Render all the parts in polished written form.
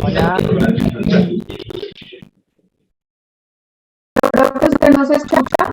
Hola. Creo que usted no se escucha.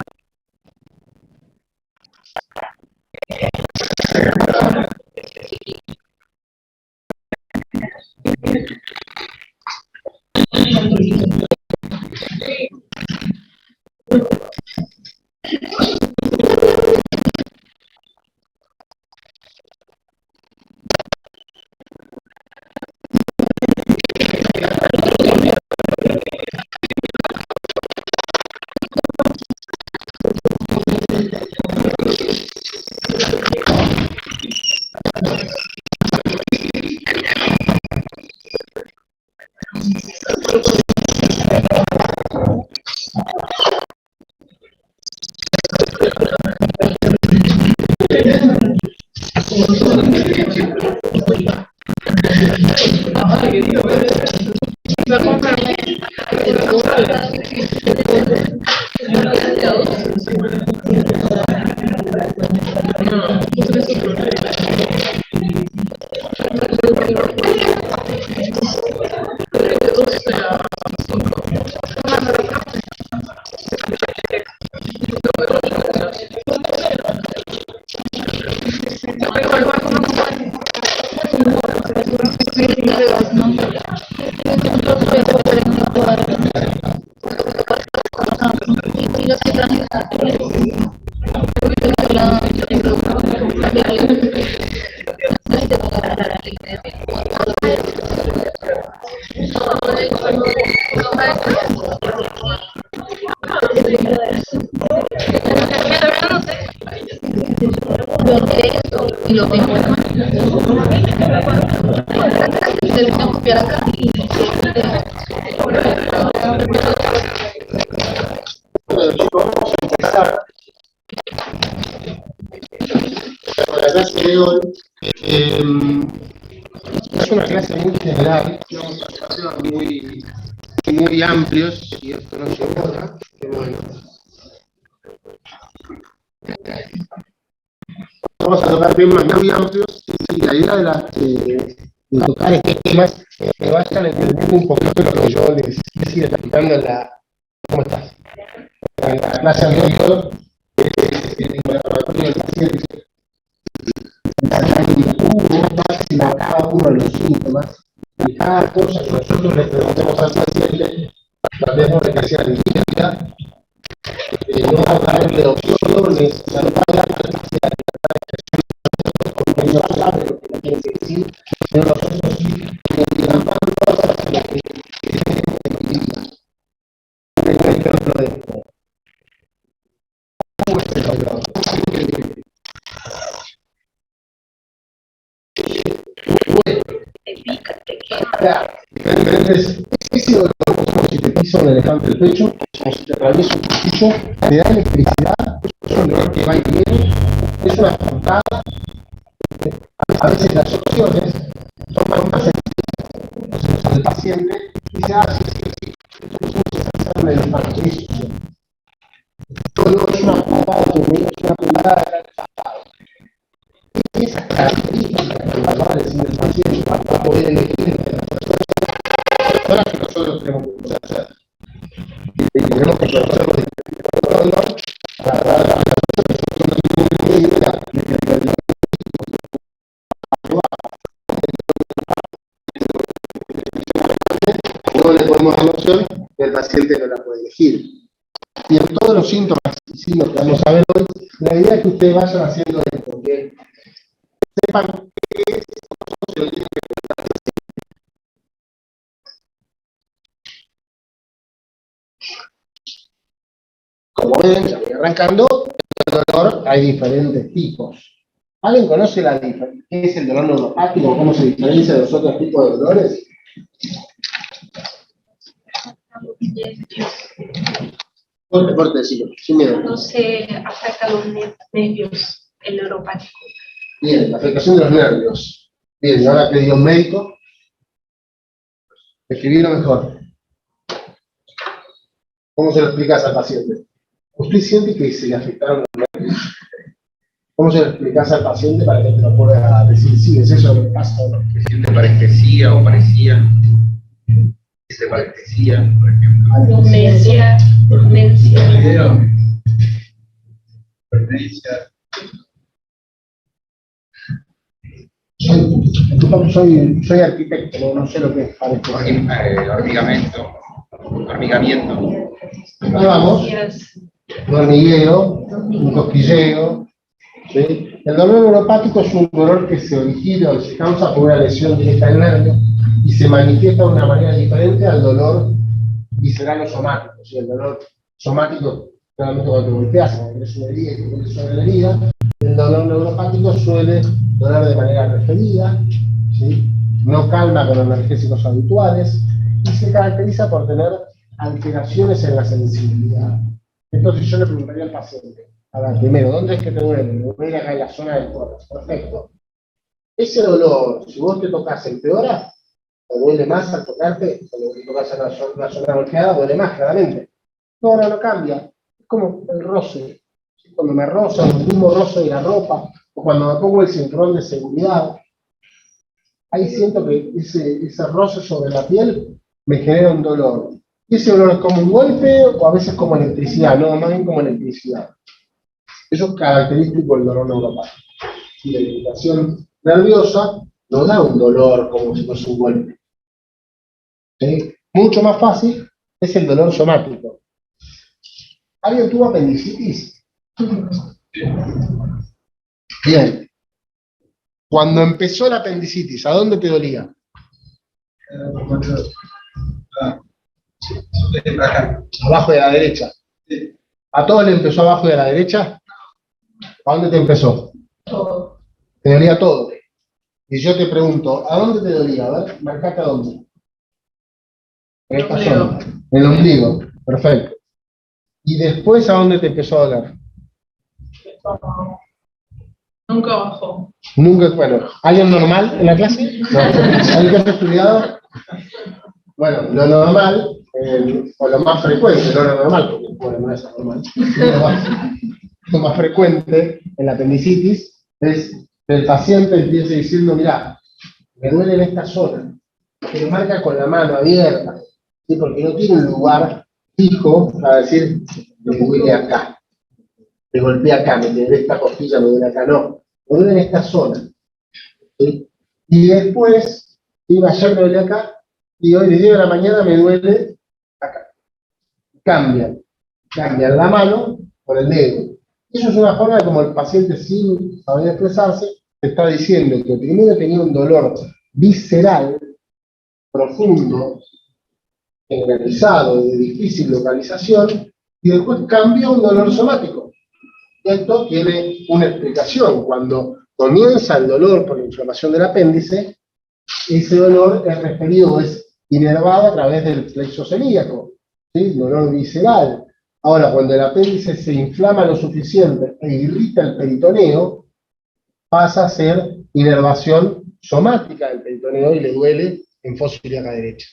Y lo tengo en mano. Le tengo que copiar acá y Bueno, chicos, vamos a empezar. La clase de hoy es una clase muy general, vamos a hacer temas muy amplios, y esto no se nota, pero bueno. Vamos a tocar temas muy amplios y la idea de tocar estos temas que vayan entendiendo un poquito lo que yo les quise ir explicando en la... ¿Cómo estás? En la clase anterior, en el laboratorio del paciente, a cada uno de los síntomas y cada cosa que nosotros le preguntemos al paciente, tratemos de que sea distinta, no darle opciones, salvar porque no sabe lo que le quiere decir, pero nosotros sí digamos cosas en las que queremos entender. Un ejemplo de esto. ¿Cómo es el valor? Entonces, ese dolor es como si te pisa un elefante el pecho, como si te atraviesa un cuchillo, te da electricidad, es un dolor que va y viene, es una puntada. A veces las opciones son más sencillas. Entonces el paciente dice, sí, entonces hacer un elefante, eso. No es una puntada que me es una puntada de la pasado. Esas características que van a decir el paciente para poder elegir personas que nosotros tenemos que hacer. Y tenemos que conocerlo de para dar la tenemos emoción, el paciente no la puede elegir. Y en todos los síntomas y signos que vamos a ver hoy, la idea es que ustedes vayan haciendo esto, que sepan qué es, cómo se lo tienen que preguntar. Como ven, ya voy arrancando, el dolor hay diferentes tipos. ¿Alguien conoce qué es el dolor neuropático? ¿Cómo se diferencia de los otros tipos de dolores? Corte, decirlo, sin miedo. No se afecta a los nervios, el neuropático. Bien, la afectación de los nervios. Bien, y ahora que diga un médico, escribirlo mejor. ¿Cómo se lo explicas al paciente? ¿Usted siente que se le afectaron los nervios? ¿Cómo se lo explicas al paciente para que te lo pueda decir? Sí, es eso lo que pasa, ¿no? Que siente parestesia o parecía. Dice parestesia, por ejemplo. Demencia. Pertenencia. Soy arquitecto, no sé lo que es parestesia. Hormigamiento. Ahí vamos. Un hormigueo, un cosquilleo. ¿Sí? El dolor neuropático es un dolor que se origina o se causa por una lesión directa del nervio y se manifiesta de una manera diferente al dolor visceral o somático. ¿Sí? El dolor somático, claramente cuando te golpeas, cuando tienes una herida y te pones sobre la herida, el dolor neuropático suele doler de manera referida, ¿sí? No calma con analgésicos habituales y se caracteriza por tener alteraciones en la sensibilidad. Entonces yo le preguntaría al paciente, a ver, primero, ¿dónde es que te duele? Me duele acá en la zona del tórax. Perfecto. Ese dolor, si vos te tocas, empeora, o duele más al tocarte, cuando te tocas en la zona golpeada, duele más, claramente. No cambia. Es como el roce. Cuando me rozo, el mismo roce de la ropa, o cuando me pongo el cinturón de seguridad, ahí siento que ese roce sobre la piel me genera un dolor. Y ese dolor es como un golpe, o a veces como electricidad, no, más bien como electricidad. Eso es característico del dolor neuropático. Y la irritación nerviosa no da un dolor como si fuese un golpe. ¿Sí? Mucho más fácil es el dolor somático. ¿Alguien tuvo apendicitis? Bien. Cuando empezó la apendicitis, ¿a dónde te dolía? Abajo de la derecha. ¿A todos le empezó abajo de la derecha? ¿A dónde te empezó? Todo. Te dolía todo. Y yo te pregunto, ¿a dónde te dolía? A ver, marcate a dónde. En esta zona. En el ombligo. Perfecto. ¿Y después a dónde te empezó a doler? Nunca bajó. Nunca, bueno, ¿alguien normal en la clase? No. ¿Alguien que haya estudiado? Bueno, lo normal, o lo más frecuente, no lo normal, porque bueno, no es normal, lo más frecuente en la apendicitis es que el paciente empiece diciendo, mira, me duele en esta zona, que lo marca con la mano abierta, ¿sí? Porque no tiene un lugar fijo para decir, me duele acá, me golpeé acá, me duele esta costilla, me duele acá, no, me duele en esta zona. ¿Sí? Y después, ayer me duele acá, y hoy de 10 de la mañana me duele acá. Cambian la mano por el dedo. Eso es una forma de como el paciente sin saber expresarse te está diciendo que primero tenía un dolor visceral, profundo, generalizado, de difícil localización, y después cambió a un dolor somático. Esto tiene una explicación. Cuando comienza el dolor por la inflamación del apéndice, ese dolor es referido, es inervado a través del plexo celíaco, ¿sí? Dolor visceral. Ahora, cuando el apéndice se inflama lo suficiente e irrita el peritoneo, pasa a ser inervación somática del peritoneo y le duele en fosa ilíaca derecha.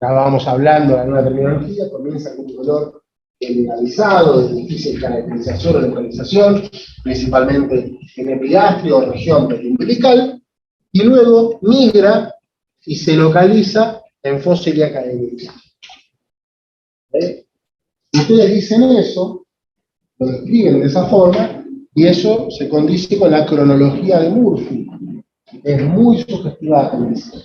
Ya vamos hablando de alguna terminología, comienza con un dolor generalizado, de difícil caracterización o localización, principalmente en epigastrio o región periumbilical, y luego migra y se localiza en fosa ilíaca derecha. Ustedes dicen eso, lo describen de esa forma, y eso se condice con la cronología de Murphy. Es muy sugestiva la tendencia.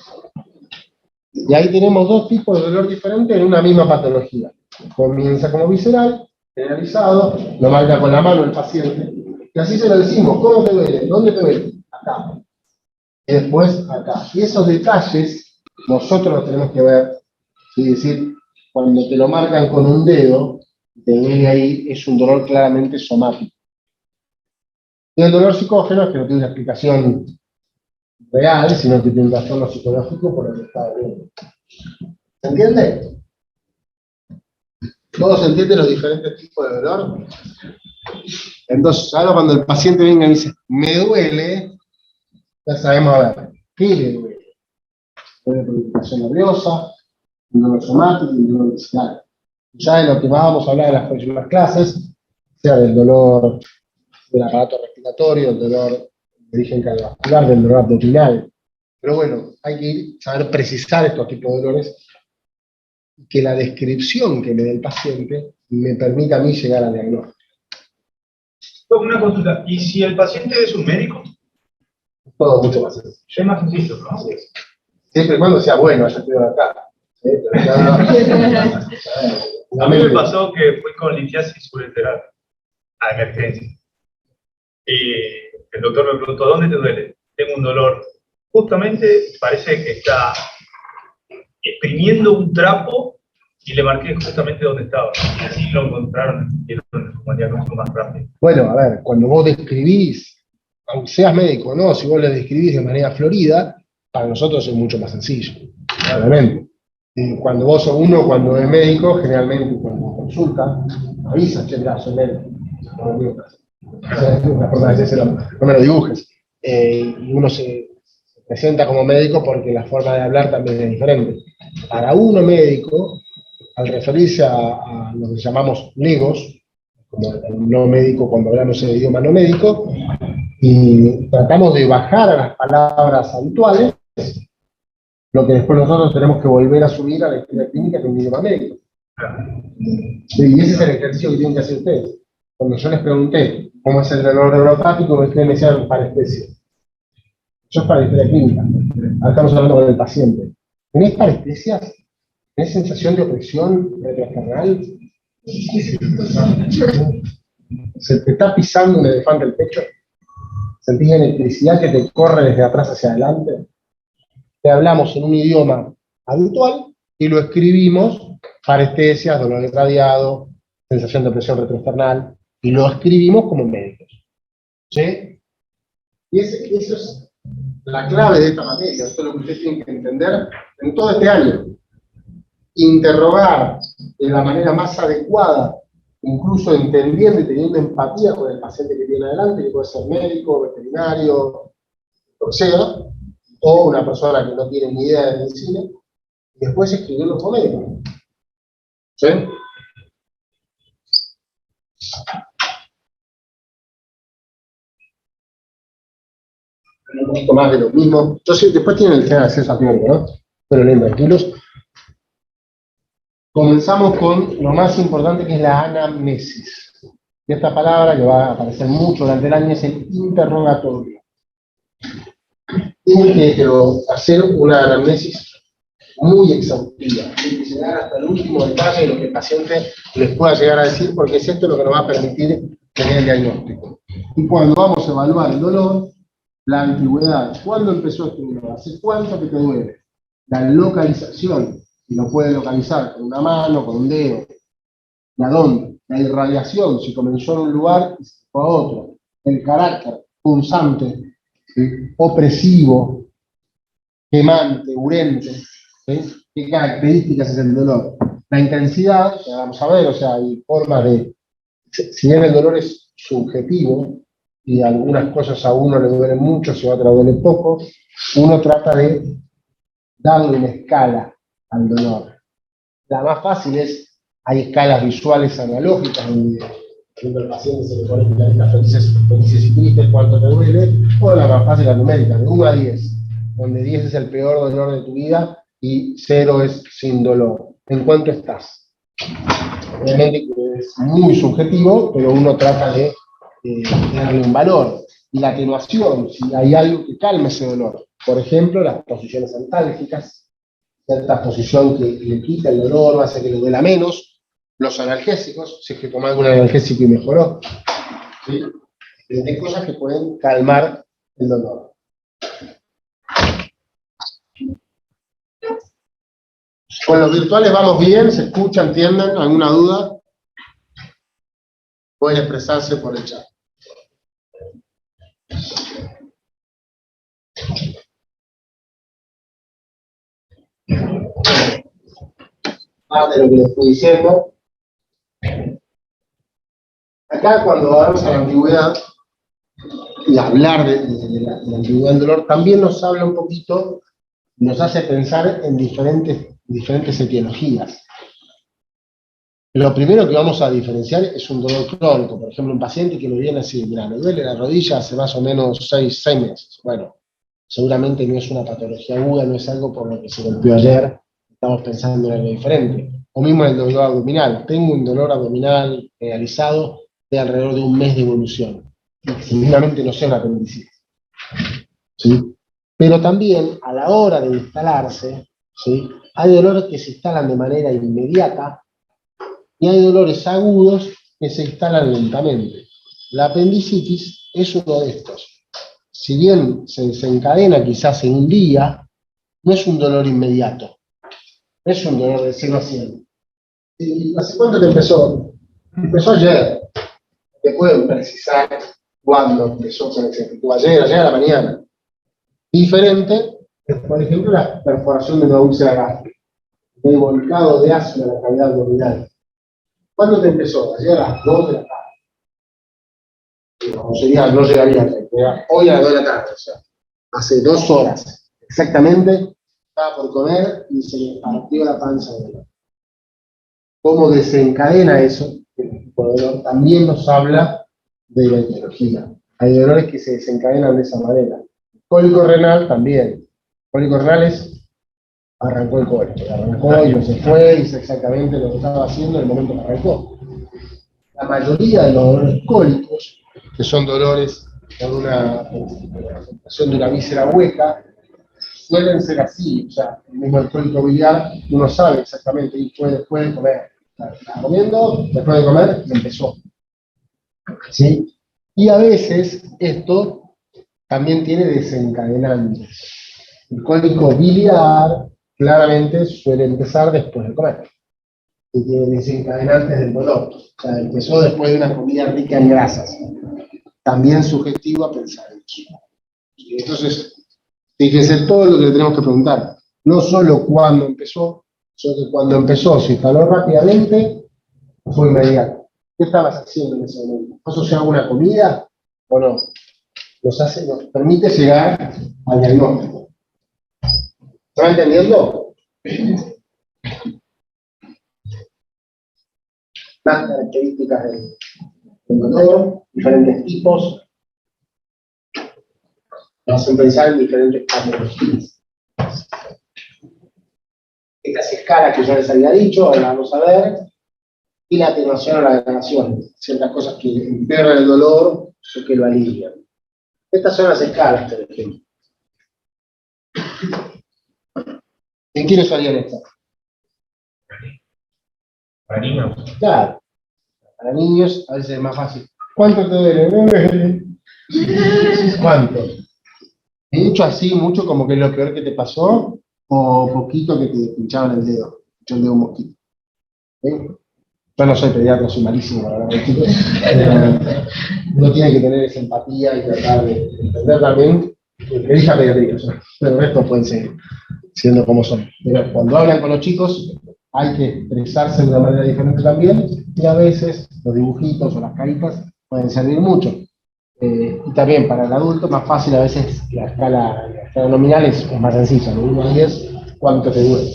Y ahí tenemos dos tipos de dolor diferentes en una misma patología. Comienza como visceral, generalizado, lo marca con la mano el paciente, y así se lo decimos, ¿cómo te duele? ¿Dónde te duele? Acá. Y después acá. Y esos detalles nosotros los tenemos que ver. Es decir, cuando te lo marcan con un dedo, te duele ahí, es un dolor claramente somático. Y el dolor psicógeno es que no tiene una explicación real, sino que tiene un trastorno psicológico por el que está doliendo. ¿Se entiende? ¿Todos entienden los diferentes tipos de dolor? Entonces, ahora cuando el paciente venga y dice, me duele, ya sabemos, a ver, ¿qué le duele? Puede por inflamación nerviosa, un dolor somático y un dolor visceral. Ya de lo que vamos a hablar en las próximas clases, sea del dolor del aparato respiratorio, el dolor de origen cardiovascular, del dolor abdominal. Pero bueno, hay que saber precisar estos tipos de dolores y que la descripción que me dé el paciente me permita a mí llegar al diagnóstico. Una consulta, ¿y si el paciente es un médico? Todo mucho más sencillo. Es más sencillo, ¿no? Siempre y cuando sea bueno, yo estoy acá. A mí me pasó que fui con litiasis ureteral a emergencia. Y el doctor me preguntó, ¿dónde te duele? Tengo un dolor. Justamente parece que está exprimiendo un trapo y le marqué justamente dónde estaba. Y así lo encontraron y lo diagnóstico más rápido. Bueno, a ver, cuando vos describís, aunque seas médico, ¿no? Si vos le describís de manera florida, para nosotros es mucho más sencillo, obviamente. Y cuando vos sos cuando es médico, generalmente cuando consulta, avisa, che, mirá, soy médico. No me lo dibujes. Y uno se presenta como médico porque la forma de hablar también es diferente. Para uno médico, al referirse a lo que llamamos legos, como el no médico cuando hablamos en el idioma no médico, y tratamos de bajar a las palabras habituales, lo que después nosotros tenemos que volver a subir a la historia clínica que es un idioma médico. Y ese es el ejercicio que tienen que hacer ustedes. Cuando yo les pregunté cómo es el dolor neuropático, ustedes me decían parestesia. Eso es para la historia clínica. Ahora estamos hablando con el paciente. ¿Tenés parestesias? ¿Tenés sensación de opresión retroesternal? ¿Se te está pisando un elefante el pecho? ¿Sentís electricidad que te corre desde atrás hacia adelante? Te hablamos en un idioma habitual y lo escribimos, parestesias, dolor irradiado, sensación de opresión retroesternal, y lo escribimos como médicos. ¿Sí? Y eso es la clave de esta materia, esto es lo que ustedes tienen que entender en todo este año. Interrogar de la manera más adecuada, incluso entendiendo y teniendo empatía con el paciente que tiene adelante, que puede ser médico, veterinario, lo que sea, o una persona que no tiene ni idea de medicina, y después escribirlo como médico. ¿Sí? Un poquito más de lo mismo. Entonces, después tienen el tema de acceso a tiempo, ¿no? Pero bien, tranquilos. Comenzamos con lo más importante, que es la anamnesis. Y esta palabra, que va a aparecer mucho durante el año, es el interrogatorio. Tienen que hacer una anamnesis muy exhaustiva. Tienen que llegar hasta el último detalle de lo que el paciente les pueda llegar a decir, porque es esto lo que nos va a permitir tener el diagnóstico. Y cuando vamos a evaluar el dolor, la antigüedad, ¿cuándo empezó este dolor? ¿Hace cuánto que te duele? La localización, si lo puede localizar con una mano, con un dedo. ¿Y a dónde? La irradiación, si comenzó en un lugar y se fue a otro. El carácter punzante, ¿sí? Opresivo, quemante, urente. ¿Sí? ¿Qué características es el dolor? La intensidad, que vamos a ver, o sea, hay formas de... Si bien el dolor es subjetivo, y algunas cosas a uno le duelen mucho, si a otro le duele poco, uno trata de darle una escala al dolor. La más fácil es, hay escalas visuales analógicas, donde cuando el paciente se le pone picaditas felices y tristes, cuánto te duele, o la más fácil, la numérica, de 1 a 10, donde 10 es el peor dolor de tu vida y 0 es sin dolor. ¿En cuánto estás? Obviamente es muy subjetivo, pero uno trata de darle un valor. Y la atenuación, si hay algo que calme ese dolor. Por ejemplo, las posiciones antálgicas, cierta posición que le quita el dolor, hace que le duela menos. Los analgésicos, si es que tomó algún analgésico y mejoró, ¿sí? Hay cosas que pueden calmar el dolor. Con los virtuales vamos bien, se escucha, entienden, ¿alguna duda? Pueden expresarse por el chat. Parte de lo que les estoy diciendo. Acá cuando vamos a la ambigüedad, y hablar de la ambigüedad del dolor, también nos habla un poquito, nos hace pensar en diferentes etiologías. Lo primero que vamos a diferenciar es un dolor crónico. Por ejemplo, un paciente que me viene así, mira, me duele la rodilla hace más o menos 6 meses. Bueno, seguramente no es una patología aguda, no es algo por lo que se golpeó ayer, estamos pensando en algo diferente. O mismo el dolor abdominal. Tengo un dolor abdominal realizado de alrededor de un mes de evolución. Seguramente no sea una apendicitis. ¿Sí? Pero también, a la hora de instalarse, ¿sí? Hay dolores que se instalan de manera inmediata, y hay dolores agudos que se instalan lentamente. La apendicitis es uno de estos. Si bien se desencadena quizás en un día, no es un dolor inmediato. Es un dolor de 0 a 100. ¿Y hace cuánto te empezó? Empezó ayer. Te pueden precisar cuándo empezó, ayer a la mañana. Diferente es, por ejemplo, la perforación de una úlcera gástrica. El volcado de ácido en la cavidad abdominal. ¿Cuándo te empezó? Ayer a las 2 de la tarde. No llegaría a 3, hoy a las 2 de la tarde, o sea, hace 2 horas. Exactamente, estaba por comer y se me partió la panza de dolor. ¿Cómo desencadena eso? El tipo de dolor también nos habla de la etiología. Hay dolores que se desencadenan de esa manera. Cólico renal también. Cólico renal es arrancó el cólico, arrancó y no se fue, hizo exactamente lo que estaba haciendo en el momento que arrancó. La mayoría de los dolores cólicos, que son dolores con una afectación de una víscera hueca, suelen ser así, o sea, el mismo el cólico biliar, uno sabe exactamente, y fue después de comer. Estaba comiendo, después de comer, y empezó. ¿Sí? Y a veces esto también tiene desencadenantes. El cólico biliar claramente suele empezar después de comer. Y tiene desencadenantes del dolor. O sea, empezó después de una comida rica en grasas. También sugestivo a pensar en eso. Entonces, fíjense todo lo que le tenemos que preguntar. No solo cuándo empezó, sino que cuando empezó, se instaló rápidamente, fue inmediato. ¿Qué estabas haciendo en ese momento? ¿Vas a asociar una comida o no? Nos permite llegar al diagnóstico. ¿Están entendiendo? Las características del dolor, diferentes tipos, nos hacen pensar en diferentes patologías. Estas escalas que yo les había dicho, ahora vamos a ver, y la atenuación o la degradación, ciertas cosas que empeoran el dolor o que lo alivian. Estas son las escalas, por ejemplo. ¿En quiénes harían estas? Para niños. Claro, para niños a veces es más fácil. ¿Cuánto te duele? ¿Cuánto? ¿Mucho así, mucho como que es lo peor que te pasó? ¿O poquito que te pinchaban el dedo? Yo el dedo un mosquito. ¿Sí? Yo no soy pediatra, soy malísimo, la verdad, chicos. Uno tiene que tener esa empatía y tratar de entender también que elija pediatría, pero el resto pueden seguir siendo como son. Pero cuando hablan con los chicos, hay que expresarse de una manera diferente también, y a veces los dibujitos o las caritas pueden servir mucho. Y también para el adulto, más fácil a veces la escala nominal es más sencilla, ¿no? 1 a 10, ¿cuánto te duele?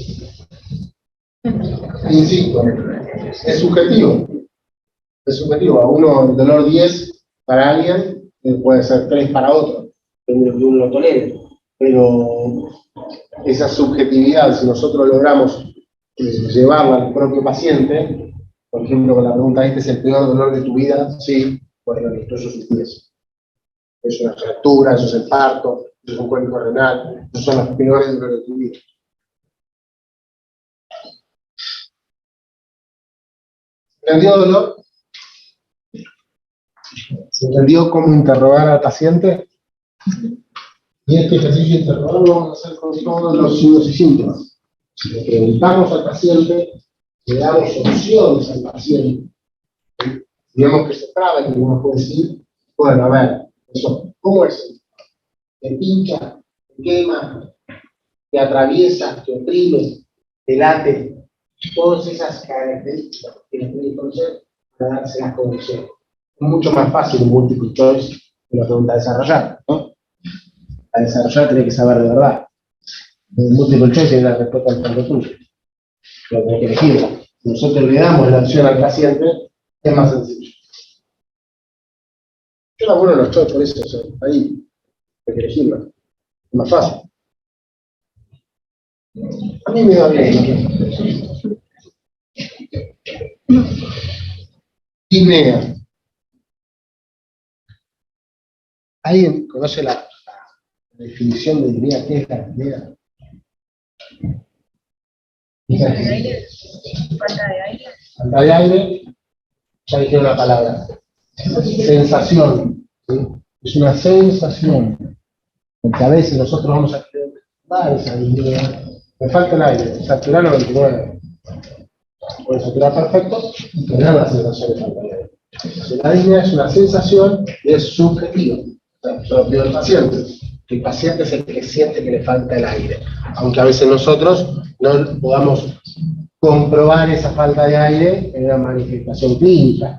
Insisto, es subjetivo. Es subjetivo. A uno el dolor 10 para alguien puede ser 3 para otro, depende de que uno lo tolere. Pero esa subjetividad, si nosotros logramos llevarla al propio paciente, por ejemplo, con la pregunta, ¿este es el peor dolor de tu vida? Sí, bueno, listo, eso es un 10. Es una fractura, eso es el parto, eso es un cólico renal, esos son los peores dolores de tu vida. ¿Entendió, dolor? ¿Se entendió cómo interrogar al paciente? Y este ejercicio de interrogar lo vamos a hacer con todos los signos y síntomas. Si le preguntamos al paciente, le damos opciones al paciente, digamos que se traba y uno puede decir, bueno, a ver, eso, ¿cómo es? ¿Te pincha? ¿Te quema? ¿Te atraviesa? ¿Te oprime? ¿Te late? Todas esas características que tiene que conocer para darse las condiciones. Es mucho más fácil un multiple choice que una pregunta a desarrollar, ¿no? A desarrollar tiene que saber de verdad. El multiple choice es la respuesta al tanto tuyo. Pero tenés que elegirla. Si nosotros le damos la opción al paciente, es más sencillo. Yo la bueno los choice por eso, o sea, ahí hay que elegirla. Es más fácil. A mí me da bien. Disnea. ¿Alguien conoce la definición de disnea? ¿Qué es la disnea? Falta de aire. Falta de aire, ya dije una palabra. Sensación. ¿Sí? Es una sensación. Porque a veces nosotros vamos a creer, esa disnea, me falta el aire, saturar 99. Puede saturar perfecto y tener la sensación de falta de aire. La disnea es una sensación y es subjetiva. Propio del paciente. El paciente es el que siente que le falta el aire. Aunque a veces nosotros no podamos comprobar esa falta de aire en una manifestación clínica.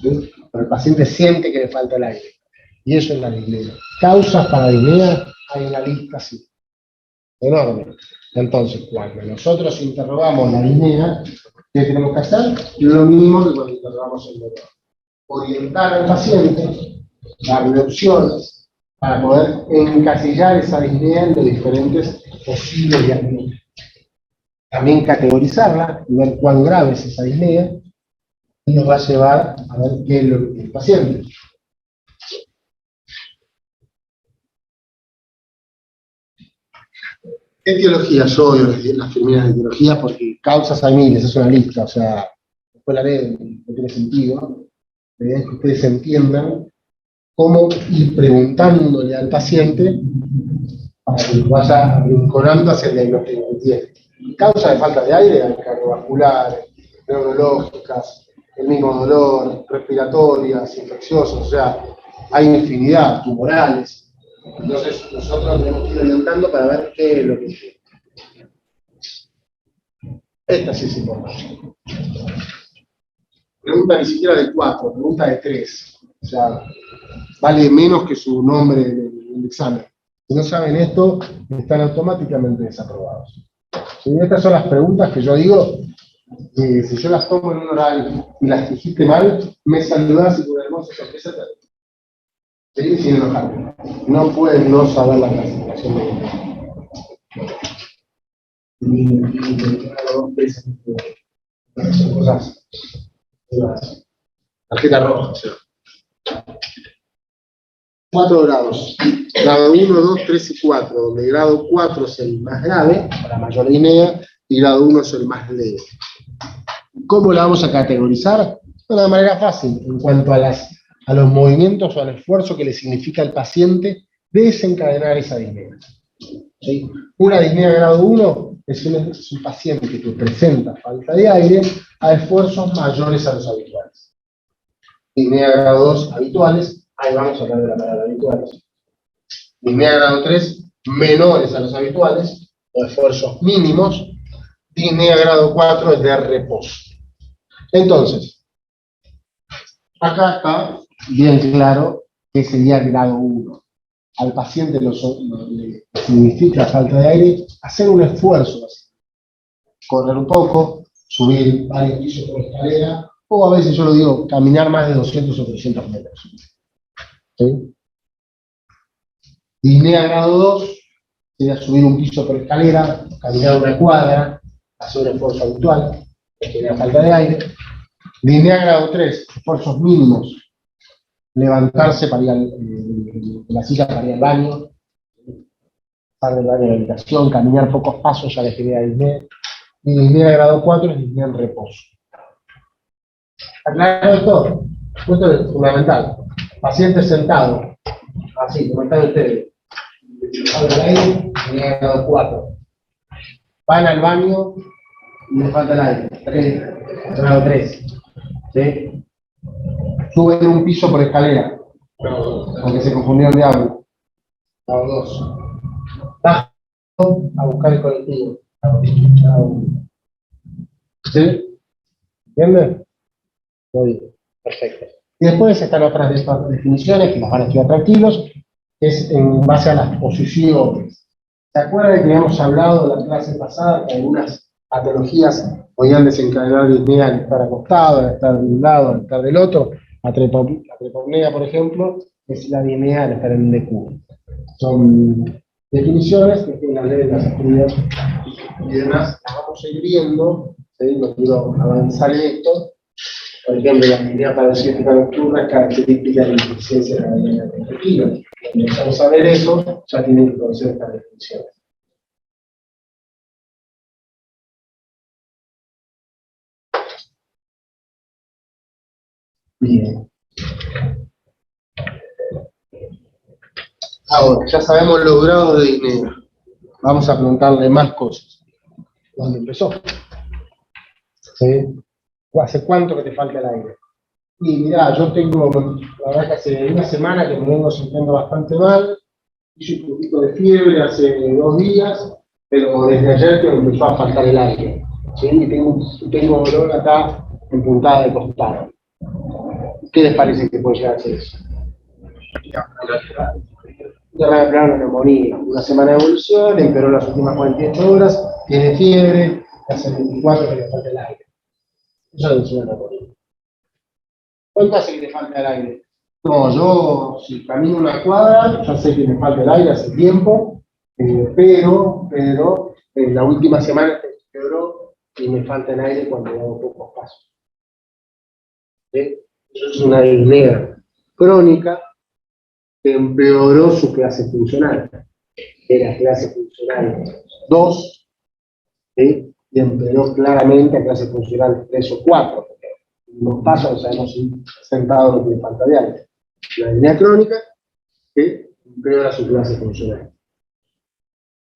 ¿Sí? Pero el paciente siente que le falta el aire. Y eso es la disnea. Causas para disnea hay una lista así. Enorme. Entonces, cuando nosotros interrogamos la disnea, ¿qué tenemos que hacer? Lo mismo que cuando interrogamos el dolor. Orientar al paciente, darle opciones para poder encasillar esa disnea en los diferentes posibles diagnósticos. También categorizarla y ver cuán grave es esa disnea y nos va a llevar a ver qué es lo que tiene el paciente. Etiología, yo odio las primeras etiologías porque causas hay miles, es una lista, o sea, después la leo, no tiene sentido. La idea es que ustedes entiendan cómo ir preguntándole al paciente para que vaya arrinconando hacia el diagnóstico que tiene. Causa de falta de aire, hay cardiovasculares, neurológicas, el mismo dolor, respiratorias, infecciosas, o sea, hay infinidad, tumorales. Entonces, nosotros tenemos que ir orientando para ver qué es lo que tiene. Esta sí es importante. Pregunta ni siquiera de 4, pregunta de 3. O sea, vale menos que su nombre en el examen. Si no saben esto, están automáticamente desaprobados. ¿Sí? Estas son las preguntas que yo digo, si yo las tomo en un oral y las dijiste mal, me saludás y con una hermosa sorpresa te... ¿Sí? Sin enojarte. No pueden no saber la clasificación de cosas. Tarjeta roja, o sea. 4 grados. Grado 1, 2, 3 y 4, donde grado 4 es el más grave, para mayor disnea, y grado 1 es el más leve. ¿Cómo la vamos a categorizar? De una manera fácil, en cuanto a los movimientos o al esfuerzo que le significa al paciente desencadenar esa disnea. ¿Sí? Una disnea grado 1 es un paciente que presenta falta de aire a esfuerzos mayores a los habituales. Disnea grado 2 habituales, ahí vamos a hablar de la palabra habituales. Disnea grado 3 menores a los habituales, o esfuerzos mínimos. Disnea grado 4 es de reposo. Entonces, acá está bien claro que sería grado 1. Al paciente le significa falta de aire hacer un esfuerzo, correr un poco, subir varios pisos por escalera, o a veces yo lo digo, caminar más de 200 o 300 metros. ¿Sí? Disnea grado 2 sería subir un piso por escalera, caminar una cuadra, hacer un esfuerzo habitual, que genera falta de aire. Disnea grado 3, esfuerzos mínimos, levantarse para ir de la silla para ir al baño, pasar del baño a la habitación, caminar pocos pasos ya le genera disnea. Y disnea grado 4 es disnea en reposo. Aclaro esto es fundamental. Paciente sentado, así, como están ustedes. Habla al aire, tenía grado 4. Van al baño y les falta el aire. Grado 3. ¿Sí? Suben un piso por escalera, porque se confundieron de audio. Grado 2. Bajan a buscar el colectivo. Grado 1. ¿Sí? ¿Entienden? Muy bien, perfecto. Y después están otras de estas definiciones que las van a estudiar tranquilos, que es en base a las posiciones. ¿Se acuerdan que habíamos hablado en la clase pasada que algunas patologías podían desencadenar disnea al estar acostado, al estar de un lado, al estar del otro? La trepopnea, por ejemplo, es la disnea al estar en un DQ. Son definiciones que las leyes, las estudias y demás, las vamos a ir viendo. ¿Sí? No quiero avanzar en esto. Por ejemplo, la disnea parasiética nocturna es característica de la insuficiencia de la cadena congestiva. Cuando empezamos a ver eso, ya tienen que conocer estas definiciones. Bien. Ahora, ya sabemos los grados de disnea. Vamos a preguntarle más cosas. ¿Cuándo empezó? ¿Sí? ¿Hace cuánto que te falta el aire? Y mirá, yo tengo, la verdad que hace una semana que me vengo sintiendo bastante mal, hice un poquito de fiebre hace 2 días, pero desde ayer que me empezó a faltar el aire. ¿Sí? Y tengo dolor acá en puntada de costado. ¿Qué les parece que puede llegar a ser eso? Una neumonía, una semana de evolución, empeoró las últimas 48 horas, tiene fiebre, hace 24 que le falta el aire. Eso es una neumonía. ¿Cuánto hace que te falta el aire? No, yo si camino una cuadra, ya sé que me falta el aire hace tiempo, pero en la última semana se empeoró y me falta el aire cuando hago pocos pasos. ¿Sí? Eso es una disnea crónica que empeoró su clase funcional. Era clase funcional 2, ¿sí? Y empeoró claramente a clase funcional 3 o 4. Los pasos no sabemos si sentado no tiene falta de aire. La disnea crónica que empeora su clase funcional.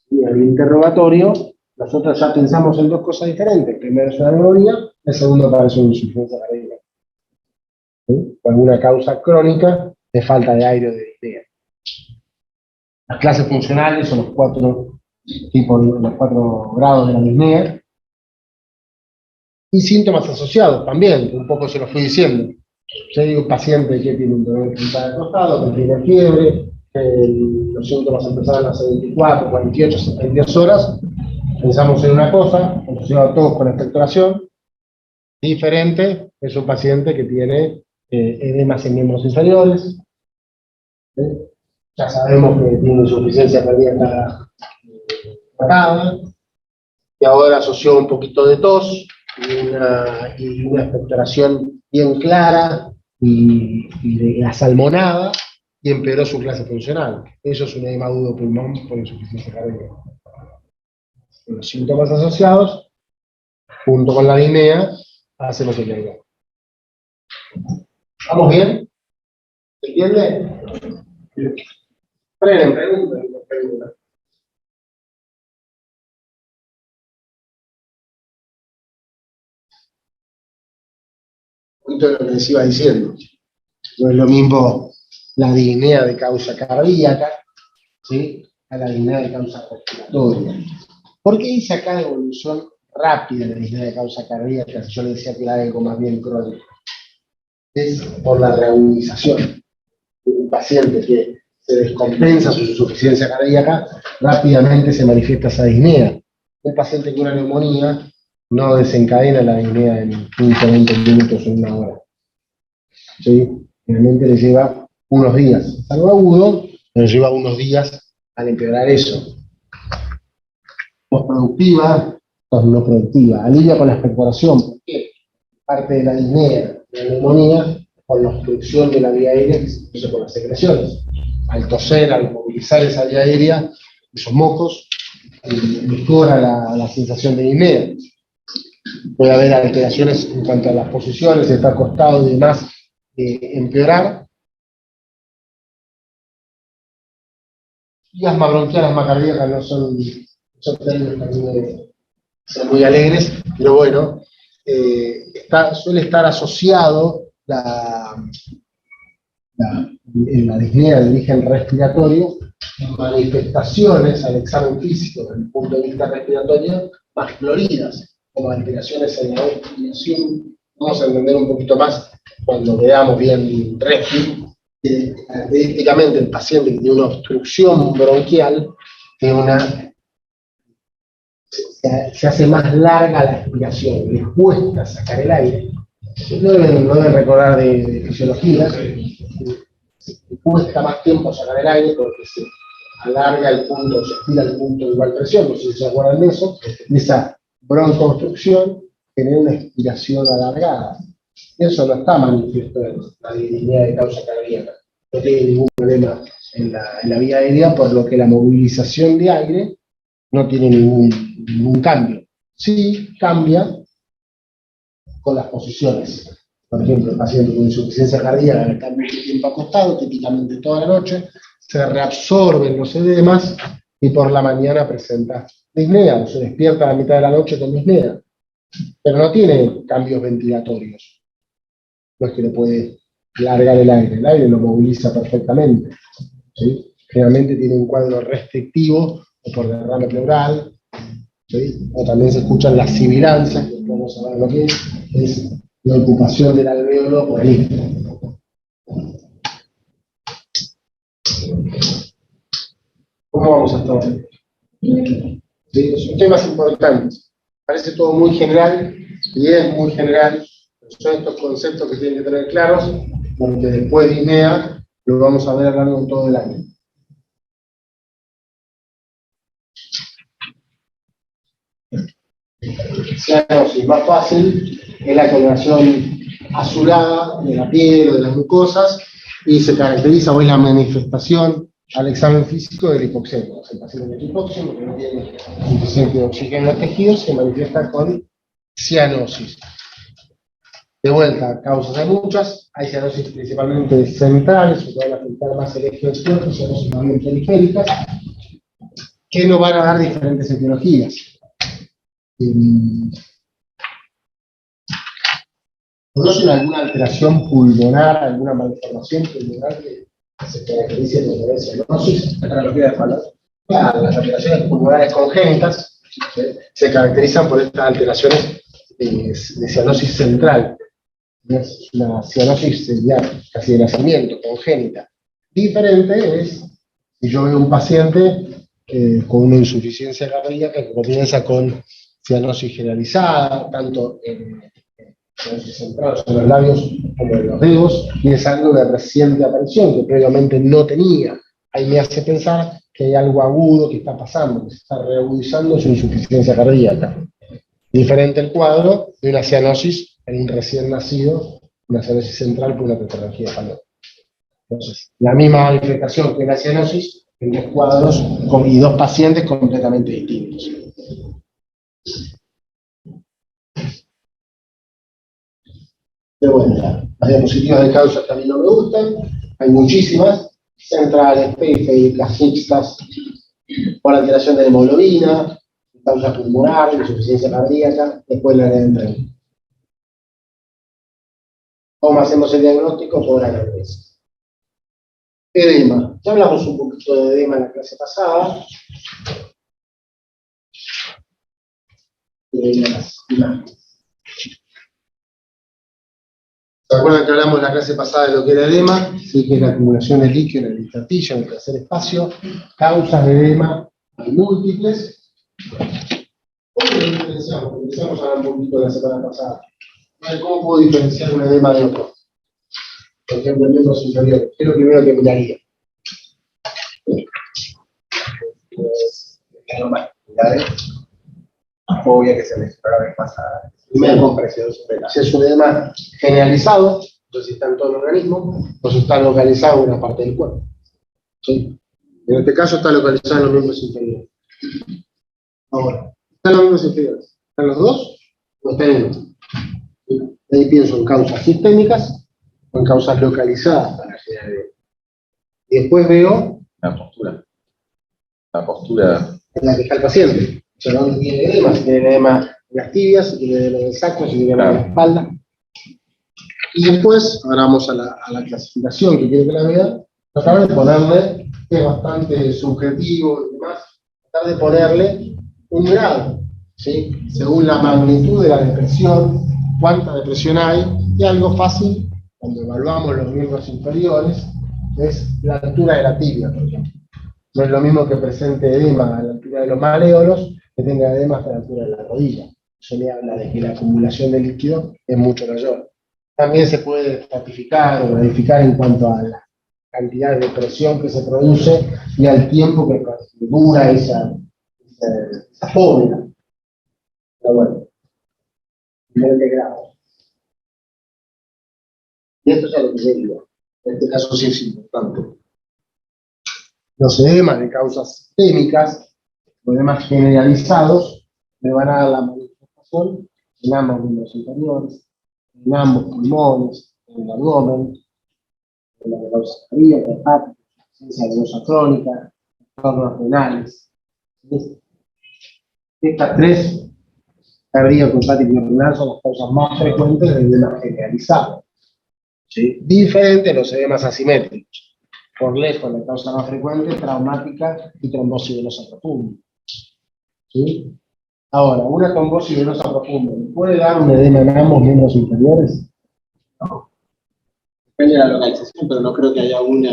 Y al interrogatorio, nosotros ya pensamos en 2 cosas diferentes. El primero es una neumonía, el segundo parece una insuficiencia cardíaca. ¿Sí? Por alguna causa crónica de falta de aire o de disnea. Las clases funcionales son los 4 tipos, los 4 grados de la disnea. Y síntomas asociados también, un poco se los fui diciendo. Yo digo paciente que tiene un dolor de puntada de costado, que tiene fiebre, los síntomas empezaron hace 24, 48, 72 horas. Pensamos en una cosa, asociado todos con expectoración, diferente es un paciente que tiene edemas en miembros inferiores. ¿Sí? Ya sabemos que tiene insuficiencia cardíaca tratada, y ahora asoció un poquito de tos, y una expectoración bien clara y de la salmonada, y empeoró su clase funcional. Eso es un edema agudo pulmón por insuficiencia cardíaca. Los síntomas asociados, junto con la disnea, hacemos el diagnóstico. ¿Vamos bien? ¿Se entiende? Pregunten. Un poquito de lo que les iba diciendo. No es lo mismo la disnea de causa cardíaca, ¿sí?, a la disnea de causa respiratoria. ¿Por qué dice acá evolución rápida la disnea de causa cardíaca? Si yo le decía que era algo más bien crónico. Es por la reagudización. Un paciente que se descompensa su insuficiencia cardíaca, rápidamente se manifiesta esa disnea. Un paciente con una neumonía no desencadena la disnea en 15, 20 minutos o en una hora. ¿Sí? Realmente le lleva unos días. Algo agudo, pero lleva unos días al empeorar eso. Postproductiva, no productiva. Alivia con la expectoración. ¿Por qué? Parte de la disnea, de la neumonía, con la obstrucción de la vía aérea, con las secreciones. Al toser, al movilizar esa vía aérea, esos mocos, mejora la sensación de disnea. puede haber alteraciones en cuanto a las posiciones, está acostado y demás, empeorar. Y asma bronquial, asma cardíaca no son términos también son muy alegres, pero bueno, suele estar asociado en la disnea de origen respiratorio, manifestaciones al examen físico desde el punto de vista respiratorio más floridas, como alteraciones en la respiración. Vamos a entender un poquito más cuando veamos bien respi. Característicamente el paciente que tiene una obstrucción bronquial tiene se hace más larga la expiración, les cuesta sacar el aire. No deben recordar de fisiología, cuesta más tiempo sacar el aire porque se alarga el punto, se estira el punto de igual presión, no sé si se acuerdan de eso, esa broncoobstrucción genera una expiración alargada. Eso no está manifiesto en la disnea de causa cardíaca, no tiene ningún problema en la vía aérea, por lo que la movilización de aire no tiene ningún cambio. Sí cambia con las posiciones. Por ejemplo, el paciente con insuficiencia cardíaca está mucho tiempo acostado, típicamente toda la noche, se reabsorben los edemas y por la mañana presenta disnea, o se despierta a la mitad de la noche con disnea, pero no tiene cambios ventilatorios. No es que le puede largar el aire lo moviliza perfectamente. ¿Sí? Generalmente tiene un cuadro restrictivo o por derrame pleural, ¿sí? O también se escuchan las sibilancias, que vamos a ver lo que es la ocupación del alvéolo por el hígado. ¿Cómo vamos hasta ahora? ¿Sí? Son temas importantes. Parece todo muy general, y es muy general, pero son estos conceptos que tienen que tener claros, porque después de INEA lo vamos a ver a lo largo de todo el año. Cianosis más fácil es la coloración azulada de la piel o de las mucosas y se caracteriza, o es la manifestación al examen físico del hipoxemia. El paciente que es hipóxemo, que no tiene suficiente oxígeno en los tejidos, se manifiesta con cianosis. De vuelta, causas hay muchas, hay cianosis principalmente centrales, que van a afectar más el eje externo, cianosis más bien periféricas, que nos van a dar diferentes etiologías. ¿Conocen alguna alteración pulmonar, alguna malformación pulmonar que se caracterice por la cianosis? Claro, las alteraciones pulmonares congénitas se caracterizan por estas alteraciones de cianosis central. Es una cianosis ya casi de nacimiento, congénita. Diferente es si yo veo un paciente con una insuficiencia cardíaca que comienza con cianosis generalizada, tanto en cianosis central, en los labios como en los dedos, y es algo de reciente aparición que previamente no tenía. Ahí me hace pensar que hay algo agudo que está pasando, que se está reagudizando su insuficiencia cardíaca. Diferente el cuadro de una cianosis en un recién nacido, una cianosis central por una tetralogía de Fallot. Entonces, la misma manifestación que la cianosis en dos cuadros y dos pacientes completamente distintos. De vuelta, las diapositivas de causas que a mí no me gustan, hay muchísimas, centrales, periféricas, mixtas, por alteración de la hemoglobina, causa pulmonar, insuficiencia cardíaca, después la entra. ¿Cómo hacemos el diagnóstico? Por anamnesis. Edema. Ya hablamos un poquito de edema en la clase pasada. ¿Se acuerdan que hablamos en la clase pasada de lo que era edema? Sí, que es la acumulación de líquido en el intersticial, en el tercer espacio. Causas de edema hay múltiples. ¿Cómo lo diferenciamos? Empezamos a hablar un poquito de la semana pasada. ¿Cómo puedo diferenciar un edema de otro? Por ejemplo, el miembro superior. ¿Qué es lo primero que miraría? La fobia que se les la vez pasada. Primera compresión superior. Si es un edema generalizado, entonces está en todo el organismo, o si está localizado en una parte del cuerpo. ¿Sí? En este caso está localizado en los miembros inferiores. Ahora, ¿están los miembros inferiores? ¿Están los dos? Ahí pienso en causas sistémicas o en causas localizadas para generar edema. Y después veo La postura. en la que está el paciente. O sea, dónde tiene edema, si tiene edema en las tibias, si tiene edema en el sacro, si tiene edema en la espalda. Y después, ahora vamos a la clasificación que quiero que la vean, tratar de ponerle, que es bastante subjetivo y demás, tratar de ponerle un grado, ¿sí? Según la magnitud de la depresión, cuánta depresión hay, y algo fácil, cuando evaluamos los miembros inferiores, es la altura de la tibia, por ejemplo. No es lo mismo que presente edema a la altura de los maléolos, que tenga edema hasta la altura de la rodilla. Eso me habla de que la acumulación de líquido es mucho mayor. También se puede estratificar o verificar en cuanto a la cantidad de presión que se produce y al tiempo que dura esa fórmula. Pero bueno, nivel de grado. Y esto es a lo que yo digo. En este caso sí es importante. Los edemas de causas sistémicas, los edemas generalizados, me van a dar la manifestación en ambos miembros inferiores, en ambos pulmones, en el abdomen, en la causa cardíaca, hepática, insuficiencia venosa crónica, trastornos renales. Estas tres, cardíaco, hepático y renal, son las causas más frecuentes del edema generalizado. ¿Sí? Diferente a los edemas asimétricos. Por lejos, la causa más frecuente es traumática y trombosis venosa profunda. ¿Sí? Ahora, una trombosis venosa profunda, ¿puede dar un edema en ambos miembros inferiores? No. Depende de la localización, pero no creo que haya una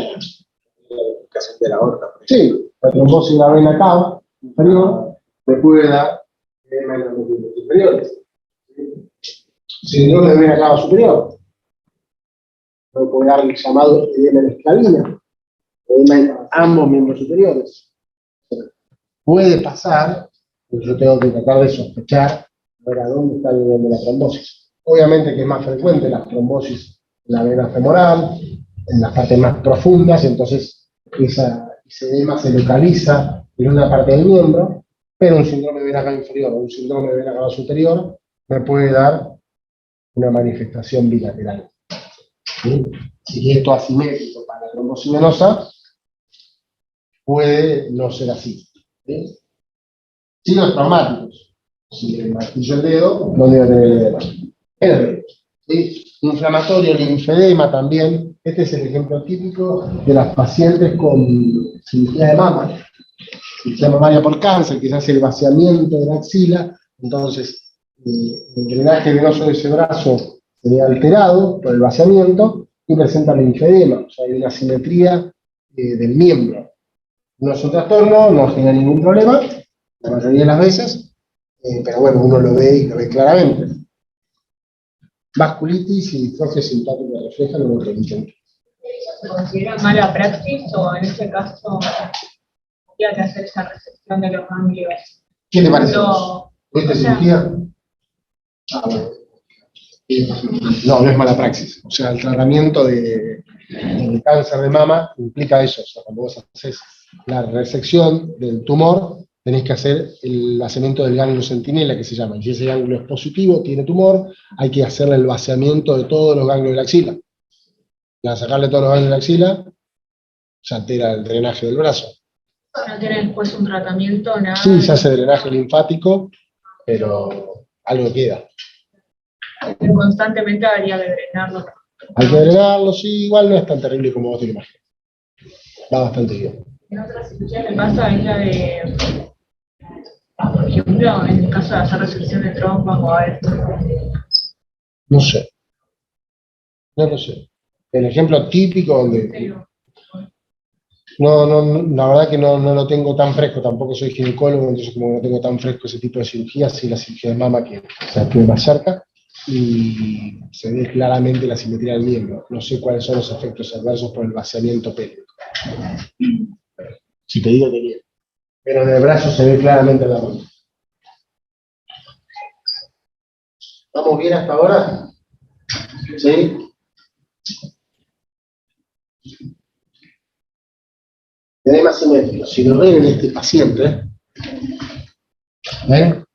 ubicación de la aorta. Sí, la trombosis de la vena cava inferior le puede dar edema en ambos miembros inferiores. Síndrome de vena cava superior puede dar el llamado edema en esclavina, edema en ambos miembros superiores. Puede pasar. Yo tengo que tratar de sospechar a ver a dónde está el nivel de la trombosis. Obviamente que es más frecuente la trombosis en la vena femoral, en las partes más profundas, entonces ese edema se localiza en una parte del miembro, pero un síndrome de vena cava inferior o un síndrome de vena cava superior me puede dar una manifestación bilateral. ¿Sí? Si esto es asimétrico para la trombosis venosa, puede no ser así. ¿Sí? Signos traumáticos. Si le martillo el dedo, ¿dónde va a tener el edema? En el dedo. ¿Sí? Inflamatorio, linfedema también. Este es el ejemplo típico de las pacientes con cirugía de mama. Cirugía mamaria por cáncer, que se hace el vaciamiento de la axila. Entonces, el drenaje venoso de ese brazo se ve alterado por el vaciamiento y presenta linfedema. O sea, hay una asimetría del miembro. No es un trastorno, no genera ningún problema, la mayoría de las veces, pero bueno, uno lo ve y lo ve claramente. Vasculitis y distrofia simpática refleja lo que dicen. ¿Se considera mala praxis o en este caso habría que hacer esa resección de los ganglios? ¿Qué te parece? No, ¿Viste o sea, cirugía? Bueno. No, no es mala praxis. O sea, el tratamiento de cáncer de mama implica eso. O sea, cuando vos haces la resección del tumor, tenés que hacer el vaciamiento del ganglio centinela, que se llama. Y si ese ganglio es positivo, tiene tumor, hay que hacerle el vaciamiento de todos los ganglios de la axila. Y al sacarle todos los ganglios de la axila, se altera el drenaje del brazo. no tiene después un tratamiento, nada. Sí, se hace drenaje linfático, pero algo queda. Pero constantemente habría que drenarlo. Hay que drenarlo, sí, igual no es tan terrible como vos te lo imaginas. Va bastante bien. En otra cirugía que pasa es la de, por ejemplo, en el caso de hacer resección de trompas o a ver. No sé. No lo sé. El ejemplo típico donde... No, la verdad que no lo tengo tan fresco, tampoco soy ginecólogo, entonces como no tengo tan fresco ese tipo de cirugías, sí la cirugía de mama que se estuve más cerca, y se ve claramente la simetría del miembro. No sé cuáles son los efectos adversos por el vaciamiento pélvico. Si te digo, te miento. Pero en el brazo se ve claramente la mano. ¿Vamos bien hasta ahora? ¿Sí? Edema simétrico. Si lo ven en este paciente, ¿ven?